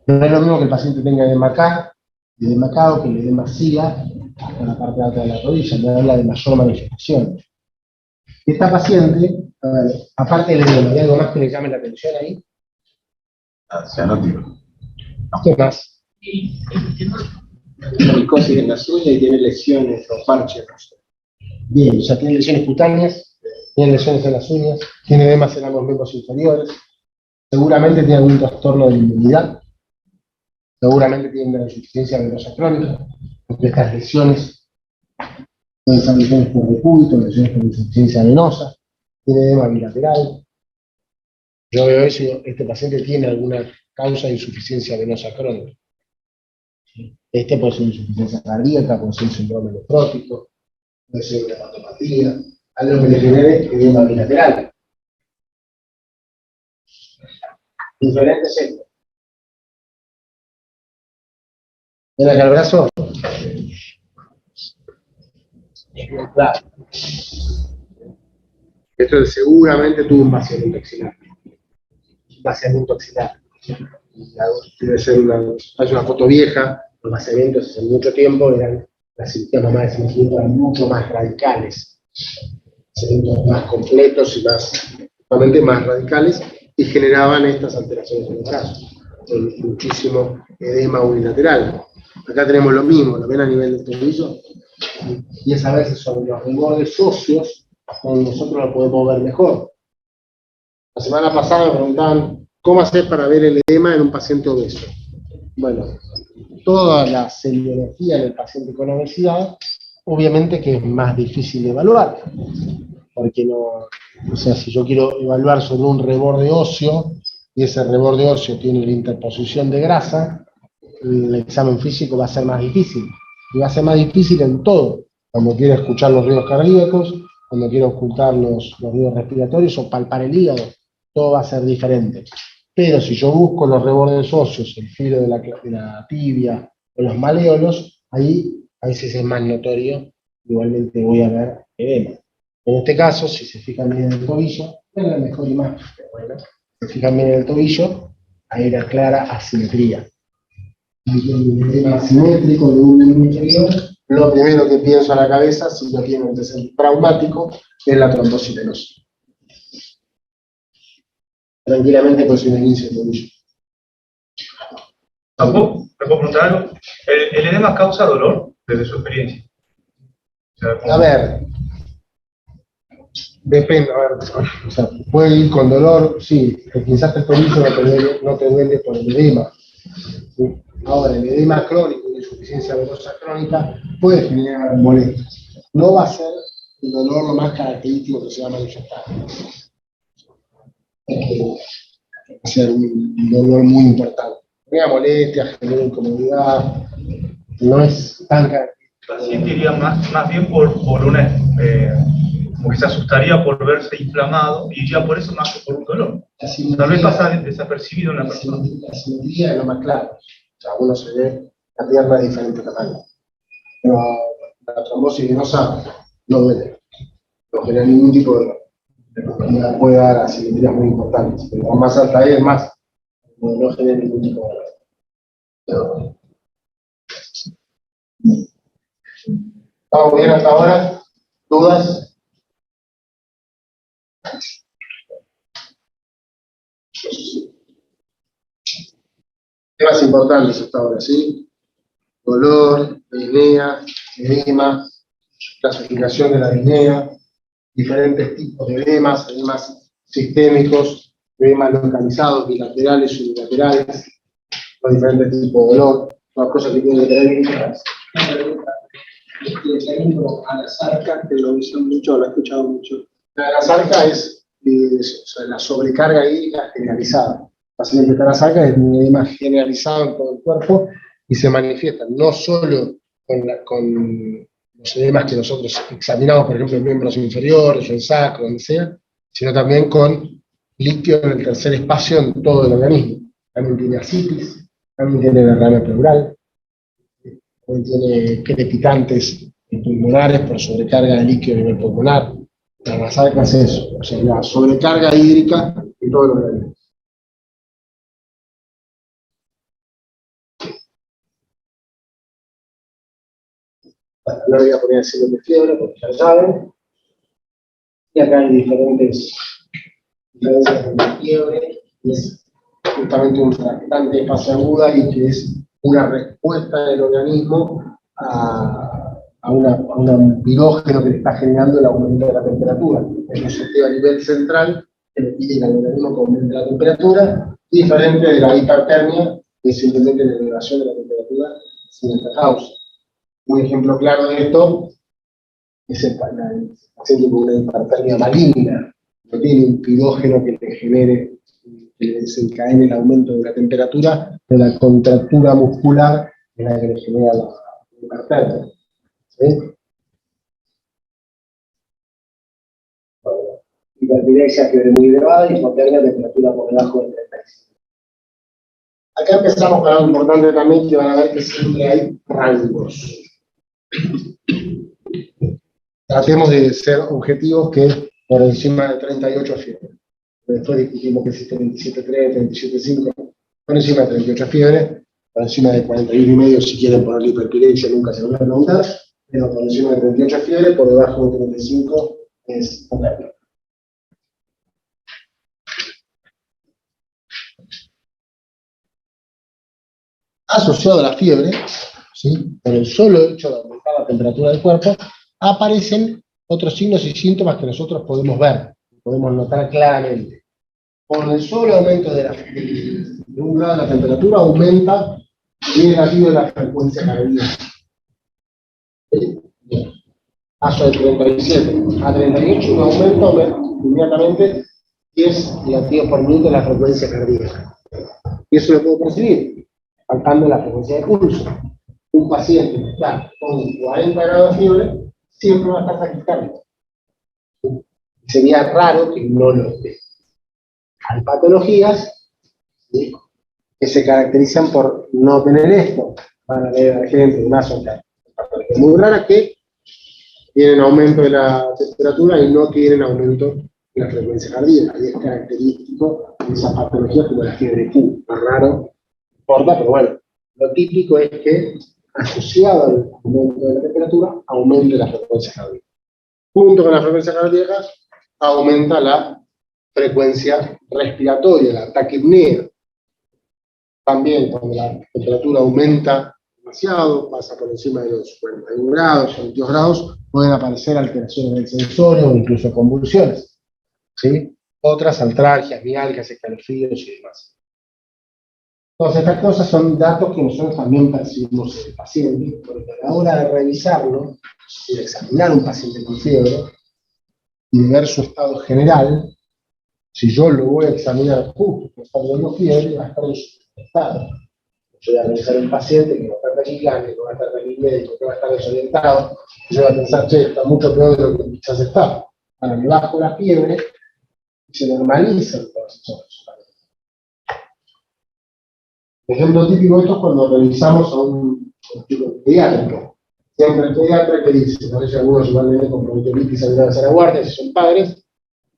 No es lo mismo que el paciente tenga edema acá, el edema acá, o que el edema siga hasta la parte alta de la rodilla, me habla de mayor manifestación. Esta paciente, a ver, aparte del edema, ¿hay algo más que le llame la atención ahí? Cianótico. ¿Qué más? Tiene micosis en las uñas y tiene lesiones o parches. Bien, o sea, tiene lesiones cutáneas, tiene lesiones en las uñas, tiene edemas en ambos miembros inferiores, seguramente tiene algún trastorno de inmunidad, seguramente tiene una insuficiencia venosa crónica, porque estas lesiones pueden ser lesiones por decúbito, lesiones por insuficiencia venosa, tiene edema bilateral. Yo veo eso y digo, este paciente tiene alguna causa de insuficiencia venosa crónica. Este puede ser insuficiencia cardíaca, puede ser un síndrome nefrótico, puede ser una hepatopatía, algo que le genere edema bilateral. Diferentes centros. ¿Ven acá el brazo? Claro. Esto seguramente tuvo un vaciamiento axilar. Vaciamiento axilar. Debe ser hay una foto vieja, los vaciamientos hace mucho tiempo eran, las cirugías mamá de crecimiento eran mucho más radicales, vaciamientos más completos y realmente más radicales, y generaban estas alteraciones en el brazo, con muchísimo edema unilateral. Acá tenemos lo mismo, lo ven a nivel del tobillo, y es a veces sobre los rebordes óseos donde nosotros lo podemos ver mejor. La semana pasada me preguntaban, ¿cómo hacer para ver el edema en un paciente obeso? Bueno, toda la semiología en el paciente con obesidad, obviamente que es más difícil de evaluar, porque no, o sea, si yo quiero evaluar sobre un reborde óseo, y ese reborde óseo tiene la interposición de grasa, el examen físico va a ser más difícil, y va a ser más difícil en todo, cuando quiero escuchar los ruidos cardíacos, cuando quiero ocultar los ruidos respiratorios o palpar el hígado, todo va a ser diferente. Pero si yo busco los rebordes óseos, el filo de la tibia o los maleolos, ahí a veces es más notorio, igualmente voy a ver edema. En este caso, si se fijan bien en el tobillo, es la mejor imagen, pero bueno, si se fijan bien en el tobillo, hay una clara asimetría. Hay un edema asimétrico de un miembro inferior, lo primero que pienso a la cabeza, si lo tiene un antecedente traumático, es la trombosis venosa. Tranquilamente puede ser un inicio de tobillo. ¿Me puedo preguntar algo? ¿El edema causa dolor desde su experiencia? O sea, A ver, depende, a ver, o sea, puede ir con dolor, sí, quizás el tobillo no te duele por el edema. ¿Sí? Ahora, el edema crónico y insuficiencia venosa crónica puede generar molestias. No va a ser el dolor lo más característico que se va a manifestar. Va a ser un dolor muy importante. Genera molestias, genera incomodidad, no es tan característico. el paciente iría más bien por una, como que se asustaría por verse inflamado y iría por eso más que por un dolor. Tal vez pasa desapercibido en la persona. La simetría es lo más claro. O sea, uno se ve la pierna de diferente tamaño. Pero la trombosis venosa no duele. No genera ningún tipo de dolor. Puede dar asimetrías muy importantes. Pero más alta es, más no genera ningún tipo de dolor. ¿Estamos bien hasta ahora? ¿Dudas? Temas importantes hasta ahora, ¿sí? Dolor, disnea, edema, clasificación de la disnea, diferentes tipos de edemas sistémicos, edemas localizados, bilaterales, unilaterales, los diferentes tipos de dolor, las cosas que tienen que tener en cuenta. El técnico a la sarca, que lo usan mucho, lo he escuchado mucho. La sarca es o sea, la sobrecarga hídrica generalizada. El paciente que está en la sarca es un edema generalizado en todo el cuerpo y se manifiesta no solo con los edemas que nosotros examinamos, por ejemplo, en miembros inferiores, en sacro, donde sea, sino también con líquido en el tercer espacio en todo el organismo. También tiene ascitis, también tiene derrame pleural, también tiene crepitantes pulmonares por sobrecarga de líquido a nivel pulmonar. La sarca es eso, o sea, la sobrecarga hídrica en todo el organismo. Bueno, no voy a poner signos de fiebre, porque ya lo saben. Y acá hay diferentes de fiebre, que es justamente un tractante de fase aguda y que es una respuesta del organismo a un pirógeno que le está generando el aumento de la temperatura. Es un sistema a nivel central que le pide al organismo que aumente la temperatura, diferente de la hipertermia, que es simplemente la elevación de la temperatura sin esta causa. Un ejemplo claro de esto es el paciente con una hipertermia maligna, no tiene un pirógeno que le genere, que le desencadene el aumento de la temperatura, de la contractura muscular es la que le genera la hipertermia. ¿Sí? Bueno, hiperpirexia, fiebre muy elevada, y hipotermia, temperatura por debajo de 35. Acá empezamos con algo importante también, que van a ver que siempre hay rangos. Tratemos de ser objetivos que por encima de 38 fiebre. Después discutimos que existe 27.3, 37.5, por encima de 38 fiebre, por encima de 41,5 si quieren poner hiperpirexia, nunca se lo voy a preguntar, pero por encima de 38 fiebre, por debajo de 35 es hipotermia. Asociado a la fiebre, ¿sí?, por el solo hecho de aumentar la temperatura del cuerpo, aparecen otros signos y síntomas que nosotros podemos ver, podemos notar claramente. Por el solo aumento de un grado de la temperatura, aumenta el negativo de la frecuencia cardíaca. ¿Sí? Bien. Paso de 37 a 38, un aumento inmediatamente 10 latidos por minuto de la frecuencia cardíaca. Y eso lo puedo percibir, faltando la frecuencia de pulso. Un paciente que está con 40 grados de fiebre siempre va a estar taquicárdico. Sería raro que no lo esté. Hay patologías, ¿sí?, que se caracterizan por no tener esto. Van a ver a la gente una patología muy rara que tienen aumento de la temperatura y no tienen aumento de la frecuencia cardíaca. Y es característico de esas patologías como la fiebre Q. Más raro, no importa, pero bueno, lo típico es que asociado al aumento de la temperatura, aumente la frecuencia cardíaca. Junto con la frecuencia cardíaca, aumenta la frecuencia respiratoria, la taquipnea. También cuando la temperatura aumenta demasiado, pasa por encima de los 41 grados, 22 grados, pueden aparecer alteraciones del sensorio o incluso convulsiones. ¿Sí? Otras, artralgias, mialgias, escalofríos y demás. Todas estas cosas son datos que nosotros también percibimos en el paciente, porque a la hora de revisarlo, y de examinar a un paciente con fiebre, y de ver su estado general, si yo lo voy a examinar justo por estar viendo fiebre, va a estar en su estado. Yo voy a revisar un paciente que va a estar taquicárdico, que va a estar taquipléjico, que va a estar desorientado, y yo voy a pensar, che, está mucho peor de lo que quizás está. Ahora me bajo la fiebre y se normalizan todas esas cosas. Ejemplo típico de esto es cuando revisamos a un pediátrico. Siempre el pediatra que dice, parece algunos igualmente con bronquiolitis sangrada a la guardia, si son padres,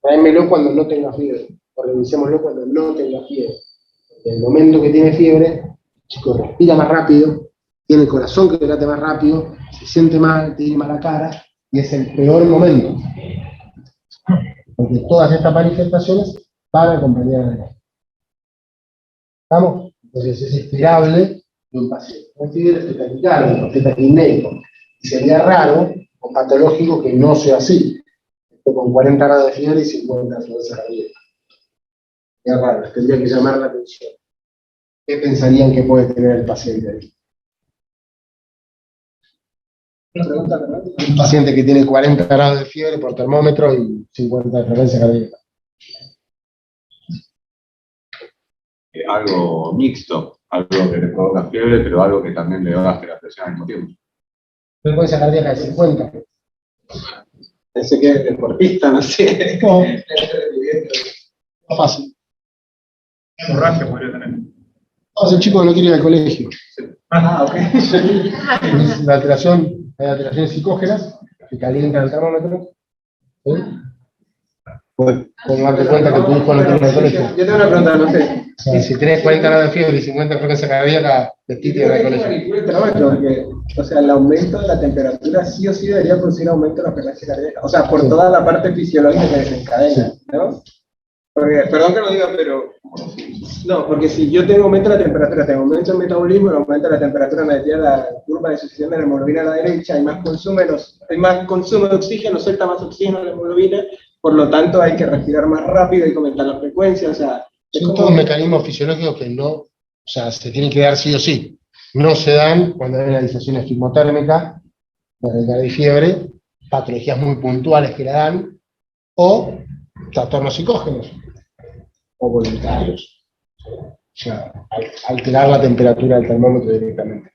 tráemelo cuando no tenga fiebre, o revisémoslo cuando no tenga fiebre. En el momento que tiene fiebre, el chico respira más rápido, tiene el corazón que late más rápido, se siente mal, tiene mala cara, y es el peor momento. Porque todas estas manifestaciones van acompañadas de esto. ¿Estamos? Entonces es esperable de un paciente con fiebre, esté taquicárdico, esté taquipnéico. Y sería raro o patológico que no sea así. Esto con 40 grados de fiebre y 50 de frecuencia cardíaca. Es raro, les tendría que llamar la atención. ¿Qué pensarían que puede tener el paciente ahí? Un paciente que tiene 40 grados de fiebre por termómetro y 50 de frecuencia cardíaca. Algo mixto, algo que le provoca fiebre, pero algo que también le baje la presión al mismo tiempo. Frecuencia cardíaca de 50. Pensé que es deportista, no sé. No, no fácil. Hemorragia podría tener. No, el chico no quiere ir al colegio. Ah, ok. La alteración, hay alteraciones psicógenas que calientan el termómetro. ¿Sí? Pues, con darte cuenta que tu hijo no tiene el colegio. Yo tengo una pregunta, no sé. O sea, si tenés 40 grados de fiebre y 50 frecuencia cardíaca, vestite y Yo anda al creo que colegio. manipula el termómetro, porque, o sea, el aumento de la temperatura sí o sí debería producir aumento de la frecuencia cardíaca. O sea, por Sí. toda la parte fisiológica que desencadena, ¿no? Porque, perdón que lo diga, pero no, porque si yo tengo aumento de la temperatura, tengo aumento del metabolismo, el aumento de la temperatura me desvía la curva de sucesión de la hemoglobina a la derecha, hay más consumo de oxígeno, suelta más oxígeno la hemoglobina, por lo tanto hay que respirar más rápido, hay que aumentar la frecuencia, o sea, es Son como todos mecanismos fisiológicos que no, o sea, se tienen que dar sí o sí. No se dan cuando hay una disfunción estigmotérmica, de fiebre, patologías muy puntuales que la dan, o trastornos psicógenos, o voluntarios. O sea, alterar la temperatura del termómetro directamente.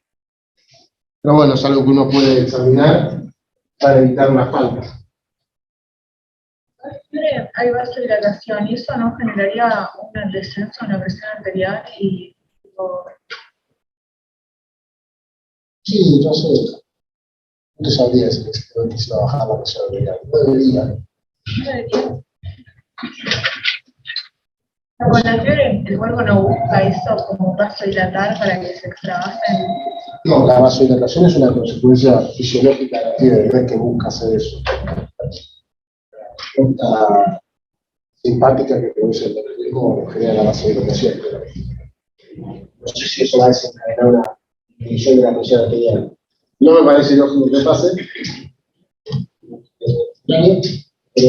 Pero bueno, es algo que uno puede examinar para evitar unas faltas. Hay vasodilatación y eso no generaría un descenso en la presión arterial y Sí, yo sé. No te sabría decir que se va a bajar la presión arterial. No debería. con la fiebre el cuerpo no busca eso como vasodilatar para que se extravasen. No, la vasodilatación es una consecuencia fisiológica de la fiebre, no es que busca hacer eso. La simpática que produce el organismo genera la vasodilatación, pero no sé si eso va a desencadenar una disminución de la presión arterial. No me parece lógico que pase.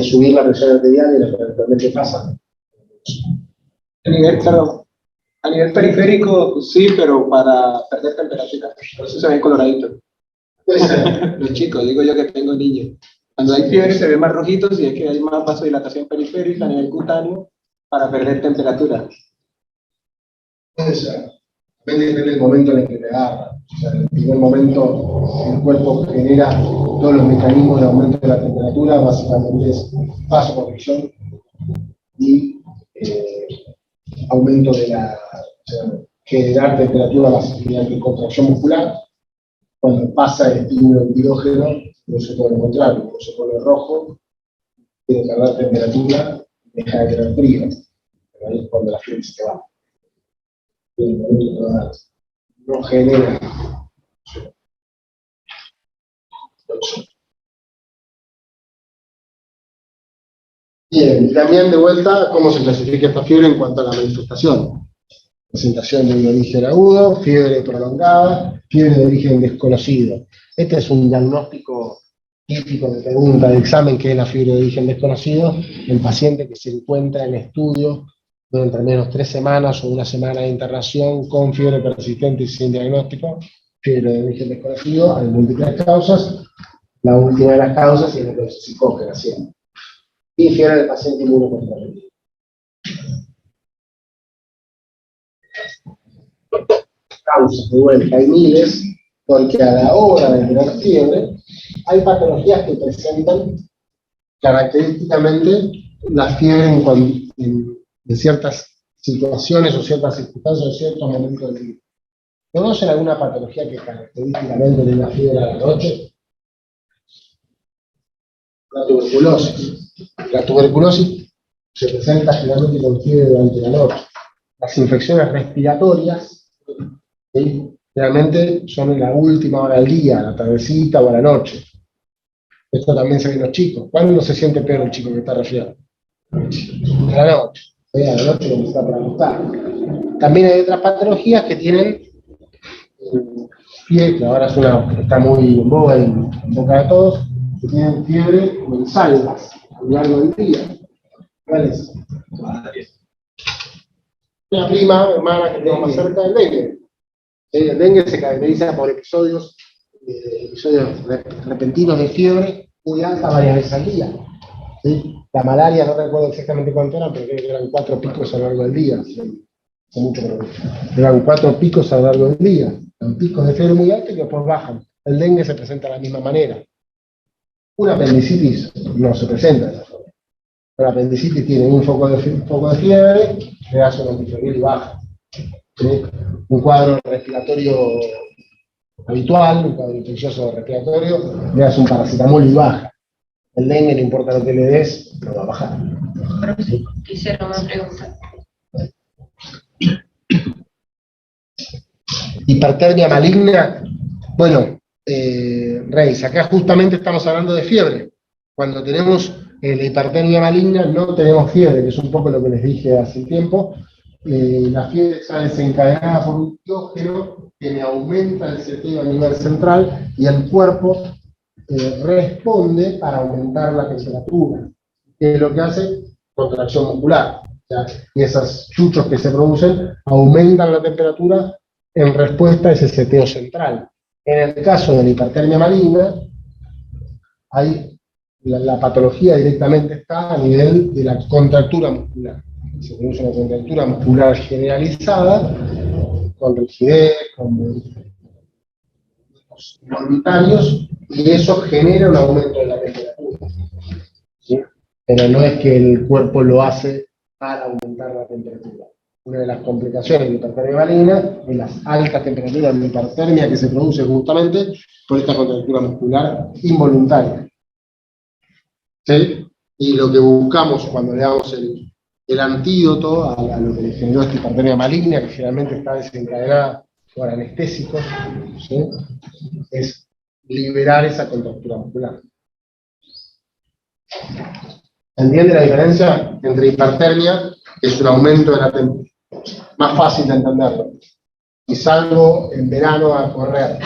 Subir la presión arterial y lo que eventualmente pasa. a nivel periférico sí, pero para perder temperatura, por eso se ven coloraditos. Los chicos, digo yo que tengo niños. Cuando hay fiebre se ven más rojitos y es que hay más vasodilatación periférica a nivel cutáneo para perder temperatura. Puede ser. Depende del momento en el que te agarra. O sea, en el primer momento el cuerpo genera todos los mecanismos de aumento de la temperatura, básicamente es vasoconstricción y aumento de la, o sea, generar temperatura mediante contracción muscular. Cuando pasa el estímulo endógeno, no se puede encontrar, no se pone rojo, tiene que agarrar temperatura y deja de tener frío. Pero ahí es cuando la fiebre se va. Y en el momento que no genera. Bien, y también de vuelta, ¿cómo se clasifica esta fiebre en cuanto a la manifestación? Presentación de un origen agudo, fiebre prolongada, fiebre de origen desconocido. Este es un diagnóstico típico de pregunta de examen, que es la fiebre de origen desconocido, el paciente que se encuentra en estudio durante al menos 3 semanas o 1 semana de internación con fiebre persistente y sin diagnóstico, fiebre de origen desconocido, hay múltiples causas, la última de las causas es la que se psicógena siempre. Y fiebre del paciente inmunocomprometido. Causas, de vuelta, hay miles, porque a la hora de tener fiebre, hay patologías que presentan característicamente la fiebre en ciertas situaciones o ciertas circunstancias o ciertos momentos del día. ¿Conocen alguna patología que característicamente tenga fiebre a la noche? La tuberculosis. La tuberculosis se presenta generalmente con fiebre durante la noche. Las infecciones respiratorias, ¿sí?, realmente son en la última hora del día, a la tardecita o a la noche. Esto también se ve en los chicos. ¿Cuándo se siente peor el chico que está resfriado? A la noche. A la noche lo que está para gustar. También hay otras patologías que tienen fiebre, que ahora está muy en boga y en boca de todos, que tienen fiebre mensalvas a lo largo del día. ¿Cuál es? Una prima, hermana que tengo más cerca del dengue. El dengue se caracteriza por episodios repentinos de fiebre muy alta varias veces al día. ¿Sí? La malaria, no recuerdo exactamente cuánto eran, pero creo que eran 4 picos a lo largo del día. ¿Sí? Mucho, pero eran 4 picos a lo largo del día. Son picos de fiebre muy altos y después bajan. El dengue se presenta de la misma manera. Una apendicitis no se presenta de esa forma. La apendicitis tiene un foco de fiebre, le hace un antifebril y baja. ¿Sí? Un cuadro respiratorio habitual, un cuadro infeccioso respiratorio, le das un paracetamol y baja. El dengue, no importa lo que le des, no va a bajar. pero sí, quisiera una pregunta. Hipertermia maligna, bueno, Reis, acá justamente estamos hablando de fiebre. Cuando tenemos la hipertermia maligna no tenemos fiebre, que es un poco lo que les dije hace un tiempo. La fiebre está desencadenada por un patógeno que me aumenta el seteo a nivel central y el cuerpo responde para aumentar la temperatura, que es lo que hace contracción muscular. O sea, y esos chuchos que se producen aumentan la temperatura en respuesta a ese seteo central. En el caso de la hipertermia maligna, hay la patología directamente está a nivel de la contractura muscular. Se produce una contractura muscular generalizada, con rigidez, con involuntarios, y eso genera un aumento de la temperatura. ¿Sí? Pero no es que el cuerpo lo hace para aumentar la temperatura. Una de las complicaciones de la hipertermia maligna es las altas temperaturas de hipertermia que se produce justamente por esta contractura muscular involuntaria. ¿Sí? Y lo que buscamos cuando le damos el antídoto a lo que le generó esta hipertermia maligna, que generalmente está desencadenada por anestésicos, ¿sí? Es liberar esa contractura muscular. ¿Entiende la diferencia entre hipertermia, que es un aumento de la temperatura? Más fácil de entenderlo. Y salgo en verano a correr,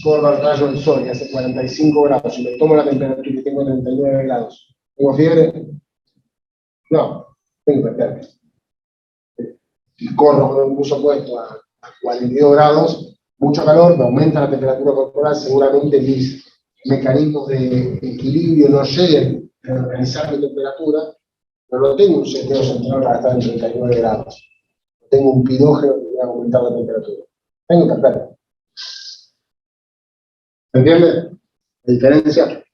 corro al rayo del sol y hace 45 grados y me tomo la temperatura y tengo 39 grados. ¿Tengo fiebre? No, tengo hipertermia. Y corro con un buzo puesto a 42 grados, mucho calor, me aumenta la temperatura corporal, seguramente mis mecanismos de equilibrio no lleguen a organizar mi temperatura, pero no tengo un seteo central para estar en 39 grados. Tengo un pirógeno que va a aumentar la temperatura. Tengo hipertermia. ¿Se entiende la diferencia?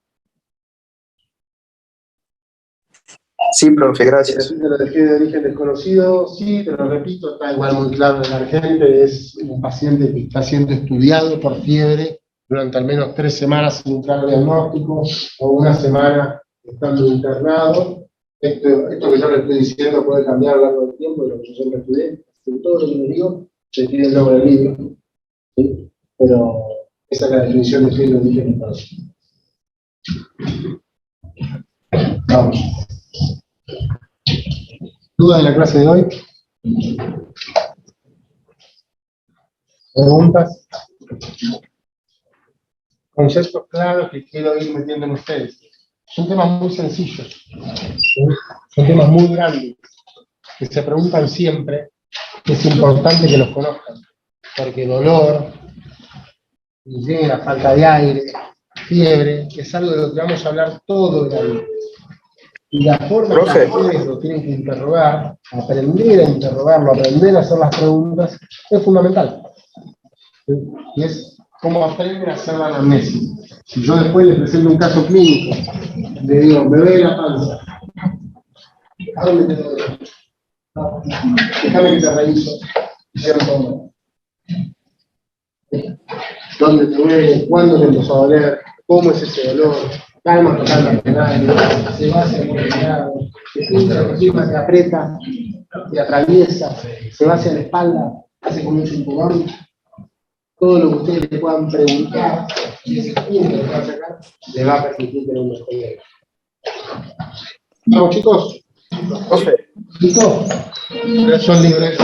Sí, profe, gracias. Lo de fiebre de origen desconocido, sí, te lo repito, está igual muy claro en la gente, es un paciente que está siendo estudiado por fiebre durante al menos 3 semanas sin un claro diagnóstico, o 1 semana estando internado. Esto que yo le estoy diciendo puede cambiar a lo largo del tiempo, de lo que yo siempre estudié, todo lo que me digo, se tiene el nombre del libro, ¿sí? Pero esa es la definición de fiebre de origen desconocido. Vamos. ¿Dudas de la clase de hoy? ¿Preguntas? Conceptos claros que quiero ir metiendo en ustedes. Son temas muy sencillos, ¿sí? Son temas muy grandes, que se preguntan siempre, que es importante que los conozcan, porque dolor, higiene, falta de aire, fiebre, es algo de lo que vamos a hablar todo el año. Y la forma en que ustedes lo tienen que interrogar, aprender a interrogarlo, aprender a hacer las preguntas, es fundamental. ¿Sí? Y es cómo aprenden a hacer la anamnesis. Si yo después les presento un caso clínico, le digo, me duele la panza, ¿a dónde te duele? No, déjame que te reviso. ¿Dónde te duele? ¿Cuándo te empezó a doler? ¿Cómo es ese dolor? Calma total, se va hacia el lado, se pinta la encima, se aprieta, se atraviesa, se va hacia la espalda, hace como un cinturón. Todo lo que ustedes le puedan preguntar, y ese punto que va a sacar, le va a permitir tener un mejor día. ¿Vamos, chicos? ¿Listo? Son libres.